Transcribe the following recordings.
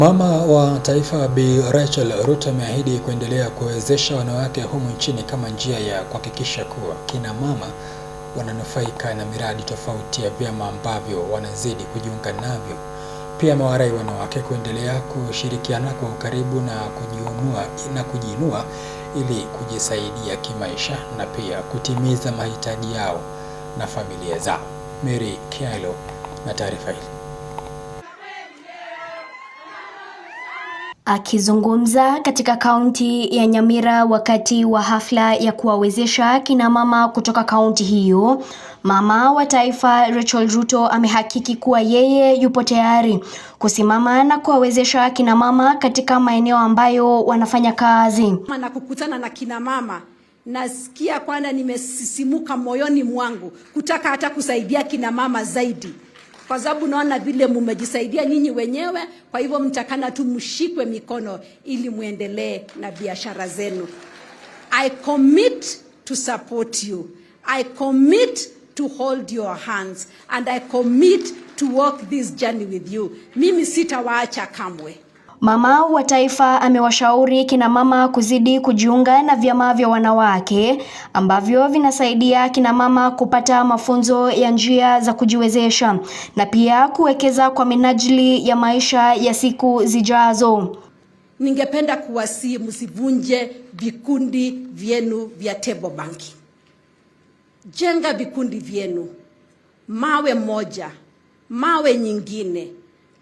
Mama wa Taifa Bi Rachel Ruto ameahidi kuendelea kuwezesha wanawake humu nchini kama njia ya kuhakikisha kuwa kina mama wananufaika na miradi tofauti ya vyama ambavyo wanazidi kujiunga navyo. Pia amewarai wanawake kuendelea kushirikiana kwa ukaribu na kujiinua ili kujisaidia kimaisha na pia kutimiza mahitaji yao na familia zao. Mary Kialo na taarifa hii. Akizungumza katika kaunti ya Nyamira wakati wa hafla ya kuwawezesha kina mama kutoka kaunti hiyo, Mama wa Taifa Rachel Ruto amehakiki kuwa yeye yupo tayari kusimama na kuwawezesha kina mama katika maeneo ambayo wanafanya kazi. Na kukutana na kina mama, nasikia kwanza nimesisimuka moyoni mwangu kutaka hata kusaidia kina mama zaidi. Kwa sababu naona vile mumejisaidia nyinyi wenyewe, kwa hivyo mtakana tu mshikwe mikono ili muendelee na biashara zenu. I commit to support you. I commit to hold your hands and I commit to walk this journey with you. Mimi sitawaacha kamwe. Mama wa Taifa amewashauri kina mama kuzidi kujiunga na vyama vya wanawake ambavyo vinasaidia kina mama kupata mafunzo ya njia za kujiwezesha na pia kuwekeza kwa minajili ya maisha ya siku zijazo. Ningependa kuwasihi msivunje vikundi vyenu vya table banking. Jenga vikundi vyenu, mawe moja, mawe nyingine,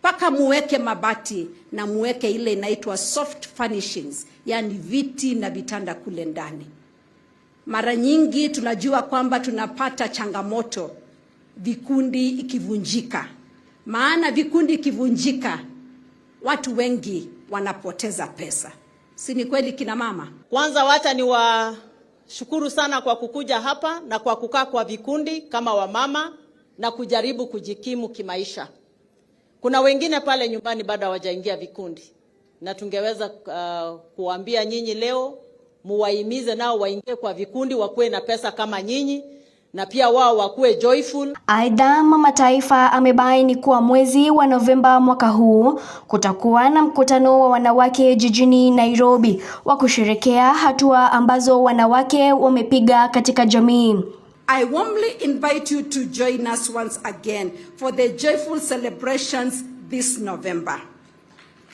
paka muweke mabati na muweke ile inaitwa soft furnishings, yani viti na vitanda kule ndani. Mara nyingi tunajua kwamba tunapata changamoto vikundi ikivunjika. Maana vikundi ikivunjika watu wengi wanapoteza pesa. Si ni kweli kina mama? Kwanza wacha niwashukuru sana kwa kukuja hapa na kwa kukaa kwa vikundi kama wamama na kujaribu kujikimu kimaisha. Kuna wengine pale nyumbani bado hawajaingia vikundi na tungeweza kuambia nyinyi leo muwahimize nao waingie kwa vikundi, wakuwe na pesa kama nyinyi na pia wao wakuwe joyful. Aidha, Mama Taifa amebaini kuwa mwezi wa Novemba mwaka huu kutakuwa na mkutano wa wanawake jijini Nairobi wa kusherehekea hatua ambazo wanawake wamepiga katika jamii. I warmly invite you to join us once again for the joyful celebrations this November.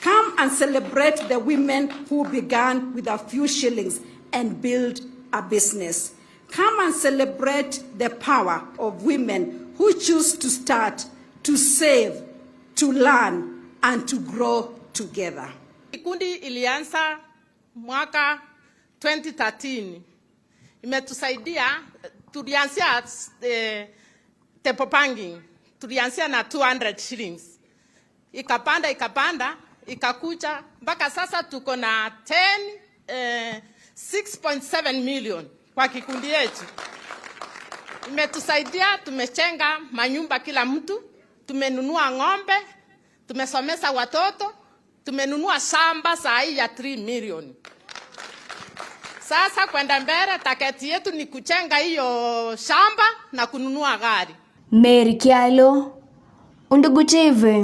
Come and celebrate the women who began with a few shillings and build a business. Come and celebrate the power of women who choose to start, to save, to learn, and to grow together. Kikundi ilianza mwaka 2013. Imetusaidia. Tulianzia table banking, tulianzia na 200 shillings. Ikapanda, ikakuja, mpaka sasa tuko na 6.7 million kwa kikundi yetu. Imetusaidia, tumechenga manyumba kila mtu, tumenunua ng'ombe, tumesomesha watoto, tumenunua shamba saa hii ya 3 million. Sasa kwenda mbele taketi yetu ni kuchenga hiyo shamba na kununua gari. Mary Kialo, Undugu TV.